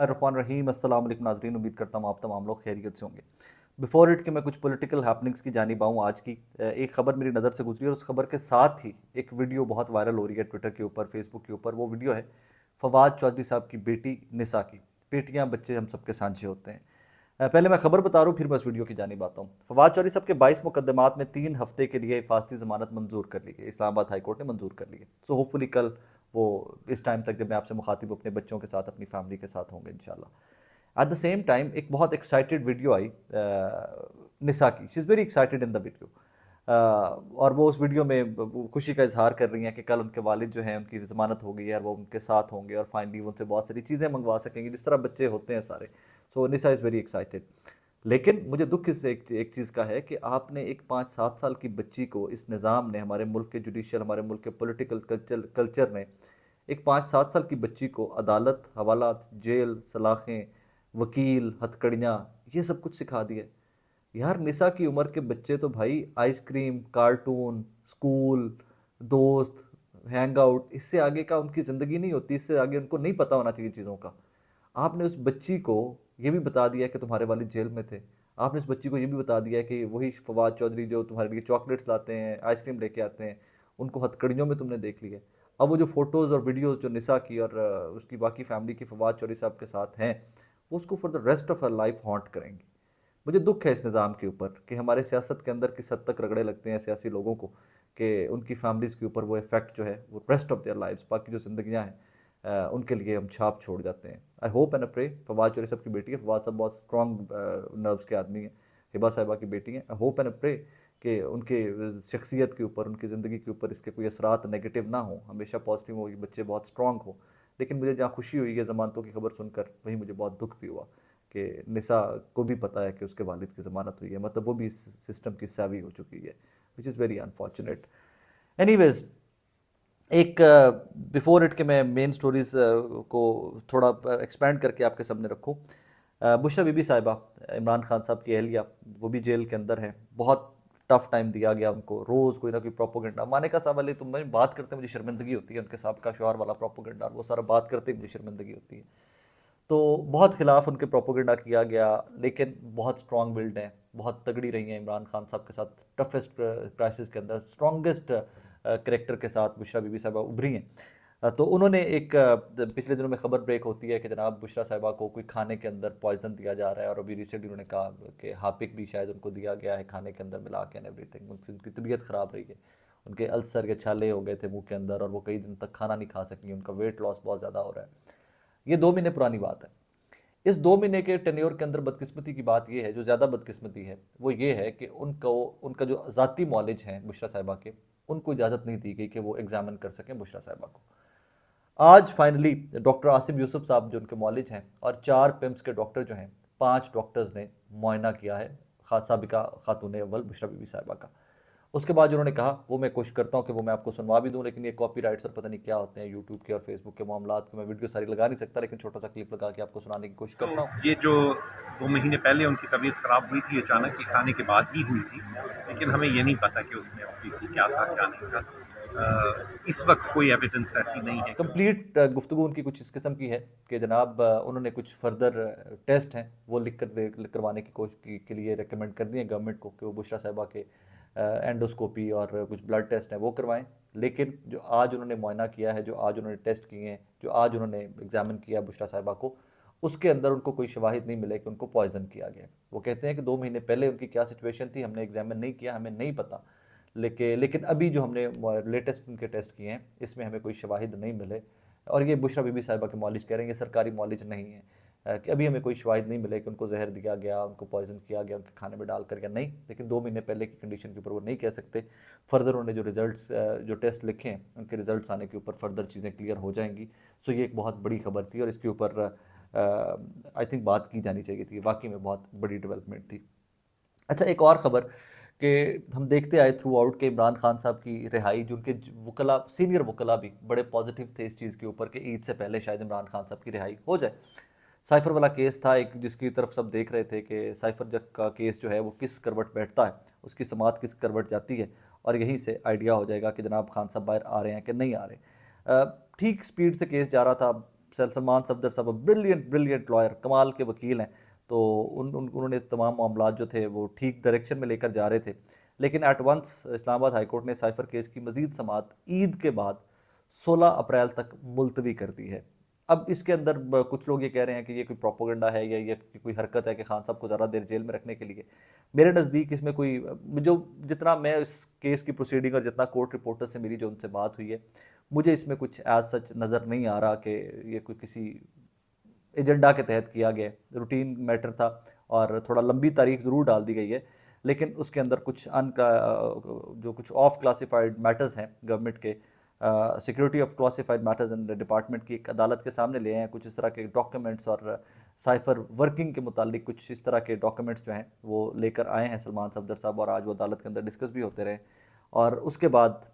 रहीम अस्सलाम वालेकुम नाज़रीन, उम्मीद करता हूँ आप तमाम लोग खैरियत से होंगे। बिफोर इट कि मैं कुछ पॉलिटिकल हैपनिंग्स की जानिब आऊँ आज की, एक खबर मेरी नज़र से गुजरी और उस खबर के साथ ही एक वीडियो बहुत वायरल हो रही है ट्विटर के ऊपर, फेसबुक के ऊपर। वो वीडियो है फवाद चौधरी साहब की बेटी निसा की। बेटियाँ बच्चे हम सबके साझे होते हैं। पहले मैं खबर बता रहा हूँ, फिर मैं उस वीडियो की जानिब आता हूँ। फवाद चौधरी साहब के 22 मुकदमात में 3 हफ्ते के लिए हिफाजती ज़मानत मंजूर कर ली गई, इस्लामाबाद हाई कोर्ट ने मंजूर कर ली है। सो होपफुली कल वो इस टाइम तक जब मैं आपसे मुखातिब अपने बच्चों के साथ, अपनी फैमिली के साथ होंगे इंशाल्लाह। एट द सेम टाइम एक बहुत एक्साइटेड वीडियो आई निसा की। She is very excited in the video. और वो उस वीडियो में खुशी का इजहार कर रही हैं कि कल उनके वालिद जो हैं उनकी ज़मानत हो गई है और वो उनके साथ होंगे और फाइनली उनसे बहुत सारी चीज़ें मंगवा सकेंगे, जिस तरह बच्चे होते हैं सारे। सो निसा इज़ वेरी एक्साइटेड। लेकिन मुझे दुख इस एक चीज़ का है कि आपने एक 5-7 साल की बच्ची को, इस निज़ाम ने, हमारे मुल्क के जुडिशल, हमारे मुल्क के पॉलिटिकल कल्चर ने एक 5-7 साल की बच्ची को अदालत, हवालात, जेल, सलाखें, वकील, हथकड़ियाँ, ये सब कुछ सिखा दिया। यार निसा की उम्र के बच्चे तो भाई आइसक्रीम, कार्टून, स्कूल, दोस्त, हैंग आउट, इससे आगे का उनकी ज़िंदगी नहीं होती, इससे आगे उनको नहीं पता होना चाहिए चीज़ों का। आपने उस बच्ची को ये भी बता दिया कि तुम्हारे वालिद जेल में थे। आपने उस बच्ची को ये भी बता दिया कि वही फवाद चौधरी जो तुम्हारे लिए चॉकलेट्स लाते हैं, आइसक्रीम लेके आते हैं, उनको हथकड़ियों में तुमने देख लिया। अब वो जो फ़ोटोज़ और वीडियोज़ जो निसा की और उसकी बाकी फैमिली की फवाद चौधरी साहब के साथ हैं, वो उसको for the rest of her life haunt करेंगी। मुझे दुख है इस निज़ाम के ऊपर कि हमारे सियासत के अंदर किस हद तक रगड़े लगते हैं सियासी लोगों को, कि उनकी फैमिलीज़ के ऊपर वो इफ़ेक्ट जो है वो रेस्ट ऑफ देयर लाइफ्स, बाकी जो ज़िंदगियाँ हैं उनके लिए हम छाप छोड़ जाते हैं। I hope and pray, Fawad Chaudhry साहब की बेटी है, फवाद साहब बहुत स्ट्रॉन्ग नर्व्स के आदमी हैं, हिबा साहिबा की बेटी हैं। आई होप एंड प्रे कि उनके शख्सियत के ऊपर, उनकी ज़िंदगी के ऊपर इसके कोई असरात नेगेटिव ना हो, हमेशा पॉजिटिव हो, ये बच्चे बहुत स्ट्रॉन्ग हो। लेकिन मुझे जहाँ खुशी हुई है ज़मानतों की खबर सुनकर, वहीं मुझे बहुत दुख भी हुआ कि निसा को भी पता है कि उसके वालिद की ज़मानत हुई है, मतलब वो भी इस सिस्टम की सावी हो चुकी है, which is very unfortunate. Anyways, एक बिफोर इट के मैं मेन स्टोरीज़ को थोड़ा एक्सपेंड करके आपके सामने रखूँ। बुशरा बीबी साहिबा, इमरान खान साहब की अहलिया, वो भी जेल के अंदर हैं। बहुत टफ टाइम दिया गया उनको, रोज़ कोई ना कोई प्रोपोगंडा। मानेका साहब वाले तो मैं बात करते मुझे शर्मिंदगी होती है, उनके साहब का शौहर वाला प्रोपोगंडा, वो सारा बात करते मुझे शर्मिंदगी होती है। तो बहुत खिलाफ उनके प्रोपोगंडा किया गया, लेकिन बहुत स्ट्रॉन्ग बिल्ड हैं, बहुत तगड़ी रही हैं इमरान खान साहब के साथ। टफेस्ट क्राइसिस के अंदर स्ट्रॉन्गेस्ट करेक्टर के साथ बुशरा बीबी साहिबा उभरी हैं। तो उन्होंने एक पिछले दिनों में खबर ब्रेक होती है कि जनाब बुशरा साहिबा को कोई खाने के अंदर पॉइजन दिया जा रहा है, और अभी रिसेंटली उन्होंने कहा कि हापिक भी शायद उनको दिया गया है खाने के अंदर मिला के एंड एवरीथिंग। उनकी तबीयत ख़राब रही है, उनके अल्सर के छाले हो गए थे मुंह के अंदर और वो कई दिन तक खाना नहीं खा सकी, उनका वेट लॉस बहुत ज़्यादा हो रहा है। ये 2 महीने पुरानी बात है। इस 2 महीने के टेन्योर के अंदर बदकिस्मती की बात यह है, जो ज़्यादा बदकिस्मती है वो ये है कि उनको, उनका जो ज़ाती मॉलेज हैं बुशरा साहिबा के, उनको इजाज़त नहीं दी गई कि वो एग्जामिन कर सकें बुशरा साहिबा को। आज फाइनली डॉक्टर आसिफ यूसुफ साहब जो उनके मॉलेज हैं, और 4 पिम्स के डॉक्टर जो हैं, 5 डॉक्टर्स ने मुआयना किया है साबिका खातून अव्वल बुशरा बीबी साहिबा का। उसके बाद उन्होंने कहा, वो मैं कोशिश करता हूँ कि वो मैं आपको सुनवा भी दूँ, लेकिन ये कॉपीराइट्स और पता नहीं क्या होते हैं यूट्यूब के और फेसबुक के मामलात के, मैं वीडियो सारी लगा नहीं सकता, लेकिन छोटा सा क्लिप लगा के आपको सुनाने की कोशिश तो करता हूँ। ये जो 2 महीने पहले उनकी तबीयत ख़राब हुई थी अचानक, कि खाने के बाद ही हुई थी, लेकिन हमें ये नहीं पता कि उसमें ऑब्वियसली क्या था क्या नहीं था। इस वक्त कोई एविडेंस ऐसी नहीं है। कंप्लीट गुफ्तगू उनकी कुछ इस किस्म की है कि जनाब उन्होंने कुछ फर्दर टेस्ट हैं वो करवाने की कोशिश के लिए रिकमेंड कर दिए गवर्नमेंट को कि वो बुशरा साहिबा के एंडोस्कोपी और कुछ ब्लड टेस्ट हैं वो करवाएं। लेकिन जो आज उन्होंने मुआयना किया है, जो आज उन्होंने टेस्ट किए हैं, जो आज उन्होंने एग्जामिन किया बुशरा साहिबा को, उसके अंदर उनको कोई शवाहिद नहीं मिले कि उनको पॉइजन किया गया। वो कहते हैं कि 2 महीने पहले उनकी क्या सिचुएशन थी हमने एग्जामिन नहीं किया, हमें नहीं पता। लेकिन अभी जो हमने लेटेस्ट उनके टेस्ट किए हैं, इसमें हमें कोई शवाहिद नहीं मिले। और ये बुशरा बीबी साहिबा के मॉलिज कह रहे हैं, ये सरकारी मॉलिज नहीं है, कि अभी हमें कोई शवाहिद नहीं मिले कि उनको जहर दिया गया, उनको पॉइजन किया गया, उनके खाने में डाल कर गया, नहीं। लेकिन 2 महीने पहले की कंडीशन के ऊपर वो नहीं कह सकते। फर्दर उन्होंने जो रिजल्ट्स, जो टेस्ट लिखे हैं, उनके रिजल्ट्स आने के ऊपर फर्दर चीज़ें क्लियर हो जाएंगी। सो ये एक बहुत बड़ी खबर थी और इसके ऊपर आई थिंक बात की जानी चाहिए थी, वाकई में बहुत बड़ी डेवलपमेंट थी। अच्छा, एक और ख़बर कि हम देखते आए थ्रू आउट के इमरान खान साहब की रिहाई, जो उनके वकला, सीनियर वकला भी बड़े पॉजिटिव थे इस चीज़ के ऊपर कि ईद से पहले शायद इमरान खान साहब की रिहाई हो जाए। साइफर वाला केस था एक, जिसकी तरफ सब देख रहे थे कि साइफर जग का केस जो है वो किस करवट बैठता है, उसकी समात किस करवट जाती है, और यहीं से आइडिया हो जाएगा कि जनाब खान साहब बाहर आ रहे हैं कि नहीं आ रहे। ठीक स्पीड से केस जा रहा था, सलमान सफदर साहब ब्रिलियंट ब्रिलियंट लॉयर, कमाल के वकील हैं, तो उन्होंने तमाम मामला जो थे वो ठीक डायरेक्शन में लेकर जा रहे थे। लेकिन at once Islamabad high court ने साइफर केस की मजीद समाअत ईद के बाद 16 अप्रैल तक मुलतवी कर दी है। अब इसके अंदर कुछ लोग ये कह रहे हैं कि ये कोई प्रोपोगंडा है या ये कोई हरकत है कि खान साहब को ज़्यादा देर जेल में रखने के लिए। मेरे नज़दीक इसमें कोई जो जितना मैं इस केस की प्रोसीडिंग और जितना कोर्ट रिपोर्टर से मेरी जो उनसे बात हुई है, मुझे इसमें कुछ एज सच नज़र नहीं आ रहा कि ये कोई किसी एजेंडा के तहत किया गया, रूटीन मैटर था और थोड़ा लंबी तारीख ज़रूर डाल दी गई है, लेकिन उसके अंदर कुछ जो कुछ ऑफ क्लासिफाइड मैटर्स हैं गवर्नमेंट के, security of classified matters and department की एक अदालत के सामने ले आए हैं कुछ इस तरह के डॉक्यूमेंट्स, और साइफर वर्किंग के मुतालिक कुछ इस तरह के डॉक्यूमेंट्स जो हैं वो लेकर आए हैं सलमान सफदर साहब, और आज वो अदालत के अंदर डिस्कस भी होते रहे, और उसके बाद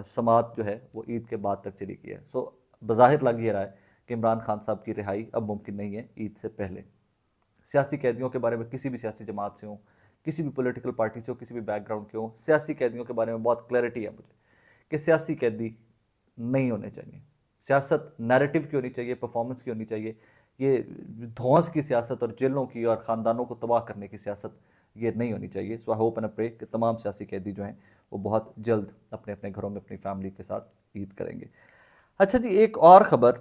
समाअत जो है वो ईद के बाद तक चली गई है। सो बज़ाहिर लग ये रहा है कि इमरान खान साहब की रिहाई अब मुमकिन नहीं है ईद से पहले। सियासी कैदियों के बारे में किसी भी सियासी जमात से हो, किसी भी पॉलिटिकल पार्टी से हो, किसी भी बैकग्राउंड के हो, सियासी कैदियों के बारे में बहुत क्लैरिटी है मुझे कि सियासी कैदी नहीं होने चाहिए। सियासत नैरेटिव की होनी चाहिए, परफॉर्मेंस की होनी चाहिए। ये धौंस की सियासत और जेलों की और ख़ानदानों को तबाह करने की सियासत ये नहीं होनी चाहिए। सो आई होप एंड प्रे कि तमाम सियासी कैदी जो हैं वो बहुत जल्द अपने अपने घरों में अपनी फैमिली के साथ ईद करेंगे। अच्छा जी, एक और ख़बर,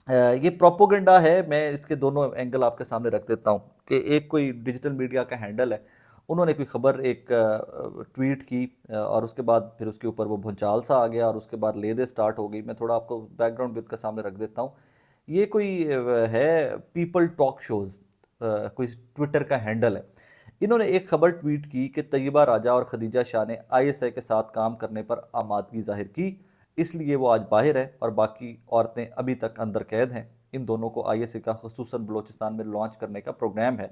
ये प्रोपोगंडा है, मैं इसके दोनों एंगल आपके सामने रख देता हूँ कि एक कोई डिजिटल मीडिया का हैंडल है, उन्होंने कोई ख़बर एक ट्वीट की और उसके बाद फिर उसके ऊपर वो भूचाल सा आ गया और उसके बाद लेदे स्टार्ट हो गई। मैं थोड़ा आपको बैकग्राउंड भी उसके सामने रख देता हूँ। ये कोई है पीपल टॉक शोज़, कोई ट्विटर का हैंडल है। इन्होंने एक खबर ट्वीट की कि तैयबा राजा और खदीजा शाह ने आईएसआई के साथ काम करने पर आमादगी जाहिर की, इसलिए वो आज बाहर है और बाकी औरतें अभी तक अंदर कैद हैं। इन दोनों को आईएसआई का खुसूसन बलोचिस्तान में लॉन्च करने का प्रोग्राम है,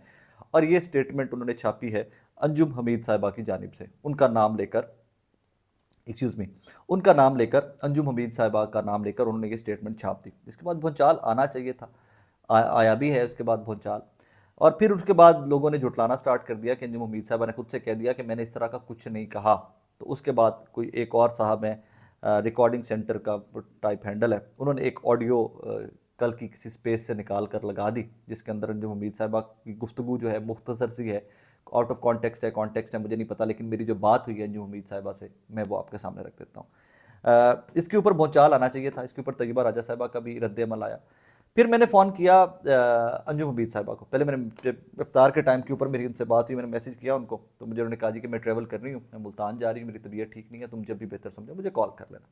और ये स्टेटमेंट उन्होंने छापी है अंजुम हमीद साहिबा की जानिब से, उनका नाम लेकर, एक्सक्यूज़ मी, उनका नाम लेकर, अंजुम हमीद साहिबा का नाम लेकर उन्होंने ये स्टेटमेंट छाप दी। इसके बाद भूचाल आना चाहिए था, आया भी है उसके बाद भूचाल, और फिर उसके बाद लोगों ने जुटलाना स्टार्ट कर दिया कि अंजुम हमीद साहिबा ने खुद से कह दिया कि मैंने इस तरह का कुछ नहीं कहा। तो उसके बाद कोई एक और साहब हैं, रिकॉर्डिंग सेंटर का टाइप हैंडल है, उन्होंने एक ऑडियो कल की किसी स्पेस से निकाल कर लगा दी, जिसके अंदर अंजुम हमीद साहिबा की गुफ्तगू जो है मुख्तसर सी है, आउट ऑफ कॉन्टेक्स्ट है मुझे नहीं पता, लेकिन मेरी जो बात हुई है अंजुम हमीद साहिबा से मैं वो आपके सामने रख देता हूँ। इसके ऊपर भौचाल आना चाहिए था, इसके ऊपर तैयबा राजा साहिबा का भी रद्द अमल आया। फिर मैंने फ़ोन किया अंजुम हमीद साहिबा को, पहले मैंने इफ्तार के टाइम के ऊपर मेरी उनसे बात हुई, मैंने मैसेज किया उनको, तो मुझे उन्होंने कहा जी कि मैं ट्रैवल कर रही हूँ, मैं मुल्तान जा रही हूँ, मेरी तबीयत ठीक नहीं है, तुम जब भी बेहतर समझो मुझे कॉल कर लेना।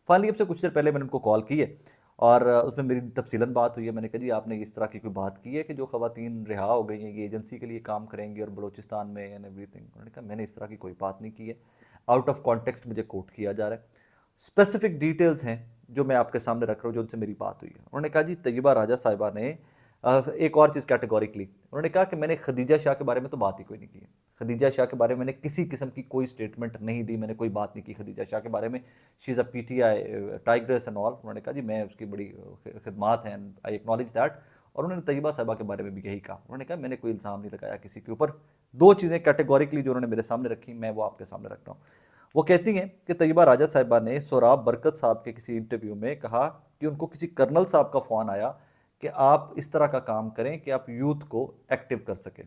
फाइनली अब से कुछ देर पहले मैंने उनको कॉल की है और उसमें मेरी तफसीलन बात हुई है। मैंने कहा जी आपने इस तरह की कोई बात की है कि जो ख़वातीन रिहा हो गई हैं ये एजेंसी के लिए काम करेंगी और बलोचिस्तान में एंड एवरीथिंग। उन्होंने कहा मैंने इस तरह की कोई बात नहीं की है, आउट ऑफ कॉन्टेक्स्ट मुझे कोट किया जा रहा है, स्पेसिफिक डिटेल्स हैं जो मैं आपके सामने रख रहा हूँ जो उनसे मेरी बात हुई है। उन्होंने कहा जी तैयबा राजा साहिबा ने एक और चीज़ कैटेगोरिकली उन्होंने कहा कि मैंने खदीजा शाह के बारे में तो बात ही कोई नहीं की है, खदीजा शाह के बारे में मैंने किसी किस्म की कोई स्टेटमेंट नहीं दी, मैंने कोई बात नहीं की खदीजा शाह के बारे में। She is a PTI tigress and all. उन्होंने कहा जी मैं उसकी बड़ी खिदमात हैं, आई एक्नॉलेज दैट। और उन्होंने तैयबा साहिबा के बारे में भी यही कहा, उन्होंने कहा मैंने कोई इल्ज़ाम नहीं लगाया किसी के ऊपर। दो चीज़ें कैटेगोरिकली जो उन्होंने मेरे सामने रखी मैं वो आपके सामने रख रहा हूँ। वो कहती हैं कि तैयबा राजा साहिबा ने सोराब बरकत साहब के किसी इंटरव्यू में कहा कि उनको किसी कर्नल साहब का फ़ोन आया कि आप इस तरह का काम करें कि आप यूथ को एक्टिव कर सकें,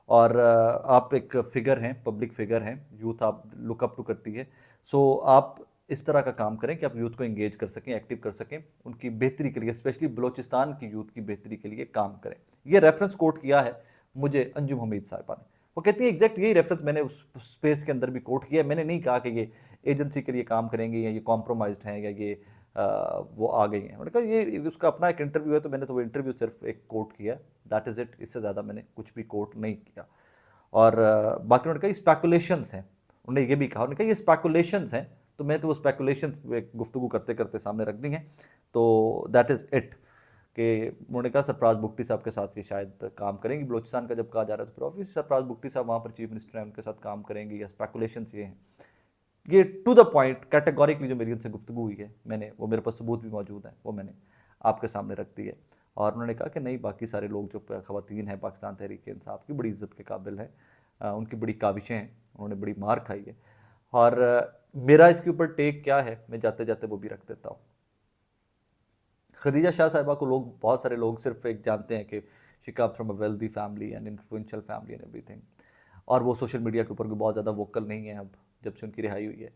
और आप एक फ़िगर हैं, पब्लिक फ़िगर हैं, यूथ आप लुकअप टू करती है, सो आप इस तरह का काम करें कि आप यूथ को इंगेज कर सकें, एक्टिव कर सकें, उनकी बेहतरी के लिए, स्पेशली बलोचिस्तान की यूथ की बेहतरी के लिए काम करें। ये रेफरेंस कोट किया है मुझे अंजुम हमीद साहिबा ने। वो कहती है एग्जैक्ट यही रेफरेंस मैंने उस स्पेस के अंदर भी कोट किया है। मैंने नहीं कहा कि ये एजेंसी के लिए काम करेंगे या ये कॉम्प्रोमाइज्ड हैं या ये वो आ गई हैं। मैंने कहा ये उसका अपना एक इंटरव्यू है, तो मैंने तो वो इंटरव्यू सिर्फ एक कोट किया, दैट इज़ इट, इससे ज़्यादा मैंने कुछ भी कोट नहीं किया। और बाकी उन्होंने कहा स्पेकुलेशंस हैं, उन्होंने ये भी कहा, उन्होंने कहा ये स्पेकुलेशंस हैं, तो मैं तो वो स्पेकुलेशंस गुफ्तगू करते करते सामने रख दी हैं, तो दैट इज़ इट। कि उन्होंने कहा सरफराज बुगटी साहब के साथ ये शायद काम करेंगी, बलोचिस्तान का जब कहा जा रहा है तो फिर ऑब्वियसली सरफराज बुगटी साहब वहाँ पर चीफ मिनिस्टर हैं, उनके साथ काम करेंगी, या स्पेकुलेशंस ये हैं। ये टू द पॉइंट कैटेगोरिकली जो मेरी उनसे गुफ्तगू हुई है, मैंने वो, मेरे पास सबूत भी मौजूद है, वो मैंने आपके सामने रख दी है। और उन्होंने कहा कि नहीं बाकी सारे लोग जो ख़वातीन हैं पाकिस्तान तहरीक इंसाफ की बड़ी इज़्ज़त के काबिल हैं, उनकी बड़ी काविशें हैं, उन्होंने बड़ी मार खाई है। और मेरा इसके ऊपर टेक क्या है मैं जाते जाते वो भी रख देता हूँ। खदीजा शाह साहिबा को लोग, बहुत सारे लोग सिर्फ एक जानते हैं कि she come from a wealthy family and influential family and everything, और वो सोशल मीडिया के ऊपर भी बहुत ज़्यादा वोकल नहीं है अब जब से उनकी रिहाई हुई है।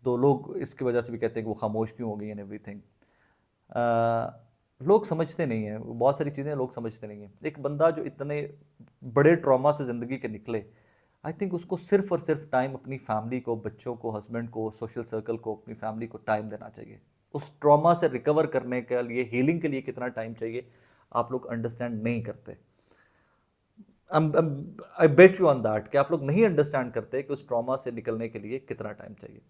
तो लोग इसकी वजह से भी कहते हैं कि वो खामोश क्यों हो गई एंड एवरीथिंग। लोग समझते नहीं हैं, बहुत सारी चीज़ें लोग समझते नहीं हैं। एक बंदा जो इतने बड़े ट्रॉमा से ज़िंदगी के निकले, आई थिंक उसको सिर्फ और सिर्फ टाइम अपनी फैमिली को, बच्चों को, हस्बैंड को, सोशल सर्कल को, अपनी फैमिली को टाइम देना चाहिए। उस ट्रॉमा से रिकवर करने के लिए, हीलिंग के लिए कितना टाइम चाहिए आप लोग अंडरस्टैंड नहीं करते। आई बेट यू ऑन दैट कि आप लोग नहीं अंडरस्टैंड करते कि उस ट्रॉमा से निकलने के लिए कितना टाइम चाहिए।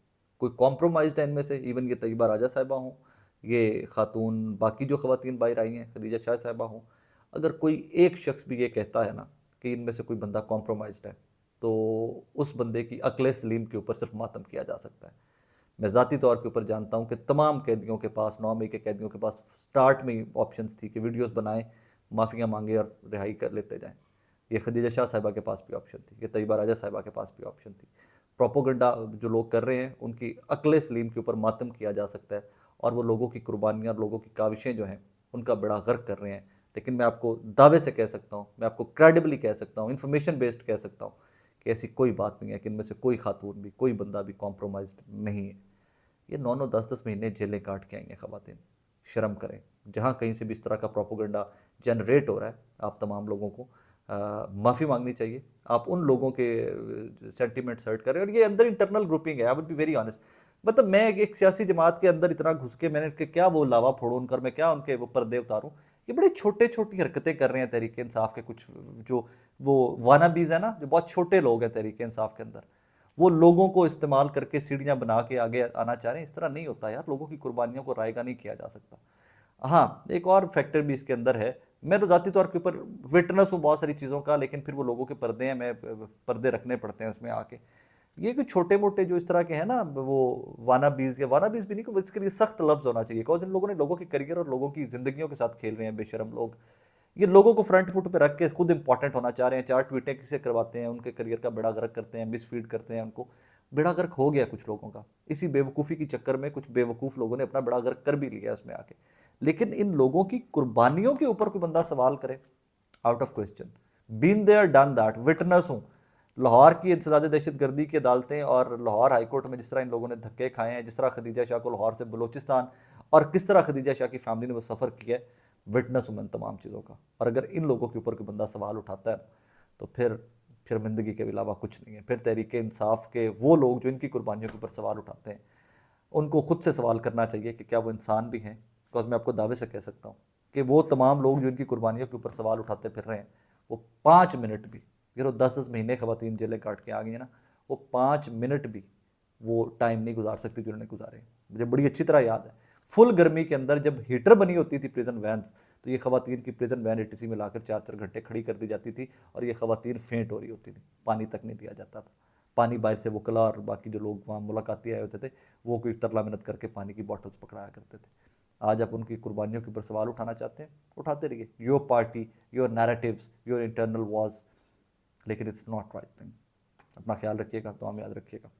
कोई कॉम्प्रोमाइज है इनमें से, इवन ये तैयबा राजा साहिबा हों, ये खातून, बाकी जो खवातीन बाहर आई हैं, खदीजा शाह साहिबा हों, अगर कोई एक शख्स भी ये कहता है ना कि इनमें से कोई बंदा कॉम्प्रोमाइज है, तो उस बंदे की अक्ल सलीम के ऊपर सिर्फ मातम किया जा सकता है। मैं ज़ाती तौर के ऊपर जानता हूँ कि तमाम कैदियों के पास, 9 मई के कैदियों के पास स्टार्ट में ही ऑप्शंस थी कि वीडियोस बनाएं, माफ़ियाँ मांगे और रिहाई कर लेते जाएं। ये खदीजा शाह साहिबा के पास भी ऑप्शन थी, ये तैयबा राजा साहिबा के पास भी ऑप्शन थी। प्रोपोगंडा जो लोग कर रहे हैं, उनकी अक्ल सलीम के ऊपर मातम किया जा सकता है, और वो लोगों की कुर्बानियाँ, लोगों की काविशें जो हैं उनका बड़ा गर्क कर रहे हैं। लेकिन मैं आपको दावे से कह सकता हूँ, मैं आपको क्रेडिबली कह सकता हूँ, इन्फॉर्मेशन बेस्ड कह सकता हूँ कि ऐसी कोई बात नहीं है कि इनमें से कोई खातून भी, कोई बंदा भी कॉम्प्रोमाइज नहीं है। ये 9-9 10-10 महीने जेलें काट के आई हैं खवातीन। शर्म करें। जहाँ कहीं से भी इस तरह का प्रोपोगंडा जनरेट हो रहा है, आप तमाम लोगों को माफ़ी मांगनी चाहिए। आप उन लोगों के सेंटिमेंट्स हर्ट कर रहे हैं, और ये अंदर इंटरनल ग्रुपिंग है। I would be very honest, मतलब मैं एक सियासी जमात के अंदर इतना घुस के मैंने क्या वो लावा फोड़ो उनकर, मैं क्या उनके वो पर्दे उतारूं। ये बड़े छोटे छोटी हरकतें कर रहे हैं तहरीक इंसाफ के कुछ जो वो वानाबीज है ना, जो बहुत छोटे लोग हैं तहरीक इंसाफ के अंदर, वो लोगों को इस्तेमाल करके सीढ़ियां बना के आगे आना चाह रहे हैं। इस तरह नहीं होता यार, लोगों की कुर्बानियों को रायगा नहीं किया जा सकता। हाँ, एक और फैक्टर भी इसके अंदर है। मैं तो ज़ाती तौर के ऊपर विटनेस हूँ बहुत सारी चीज़ों का, लेकिन फिर वो लोगों के पर्दे हैं, मैं पर्दे रखने पड़ते हैं उसमें आके। ये कुछ छोटे मोटे जो इस तरह के हैं ना, वो वानाबीज, या वानाबीज भी नहीं, इसके लिए सख्त लफ्ज़ होना चाहिए, बिकॉज इन लोगों ने लोगों के करियर और लोगों की ज़िंदगियों के साथ खेल रहे हैं बेशरम लोग। ये लोगों को फ्रंट फुट पे रख के खुद इंपॉर्टेंट होना चाह रहे हैं, 4 ट्वीटें किसे करवाते हैं, उनके करियर का बेड़ा गर्क करते हैं, मिसफीड करते हैं उनको। बेड़ा गर्क हो गया कुछ लोगों का, इसी बेवकूफ़ी के चक्कर में कुछ बेवकूफ़ लोगों ने अपना बेड़ा गर्क कर भी लिया उसमें आके। लेकिन इन लोगों की कुर्बानियों के ऊपर कोई बंदा सवाल करे, out of question. Been there done that, witness हूँ। लाहौर की इंसदाद दहशतगर्दी की अदालतें और लाहौर हाई कोर्ट में जिस तरह इन लोगों ने धक्के खाए हैं, जिस तरह खदीजा शाह को लाहौर से बलूचिस्तान, और किस तरह खदीजा शाह की फैमिली ने वो सफ़र किया है, विटनेस हूँ मैं तमाम चीज़ों का। और अगर इन लोगों के ऊपर कोई बंदा सवाल उठाता है तो फिर शर्मिंदगी के अलावा कुछ नहीं है। फिर तहरीक इंसाफ के वो लोग जो इनकी कुर्बानियों के ऊपर सवाल उठाते हैं, उनको खुद से सवाल करना चाहिए कि क्या वो इंसान भी हैं। बिकॉज मैं आपको दावे से कह सकता हूँ कि वो तमाम लोग जो इनकी कुर्बानियों के ऊपर सवाल उठाते फिर रहे हैं, वो 5 मिनट भी, ये 10-10 महीने खवातीन जेलें काट के आ गई हैं ना, वो 5 मिनट भी वो टाइम नहीं गुजार सकती जो उन्होंने गुजारे। मुझे बड़ी अच्छी तरह याद है, फुल गर्मी के अंदर जब हीटर बनी होती थी प्रिजन वैन, तो ये खवातीन की प्रिजन वैन एटीसी में लाकर 4-4 घंटे खड़ी कर दी जाती थी, और ये खवातीन फेंट हो रही होती थी, पानी तक नहीं दिया जाता था। पानी बाहर से वकला और बाकी जो लोग वहाँ मुलाकाती आए होते थे, वो कोई तरला मिन्नत करके पानी की बॉटल्स पकड़ाया करते थे। आज आप उनकी कुर्बानियों के ऊपर सवाल उठाना चाहते हैं, उठाते रहिए, your party, your narratives, your internal was, लेकिन इट्स नॉट राइट थिंग। अपना ख्याल रखिएगा, तो हम याद रखिएगा।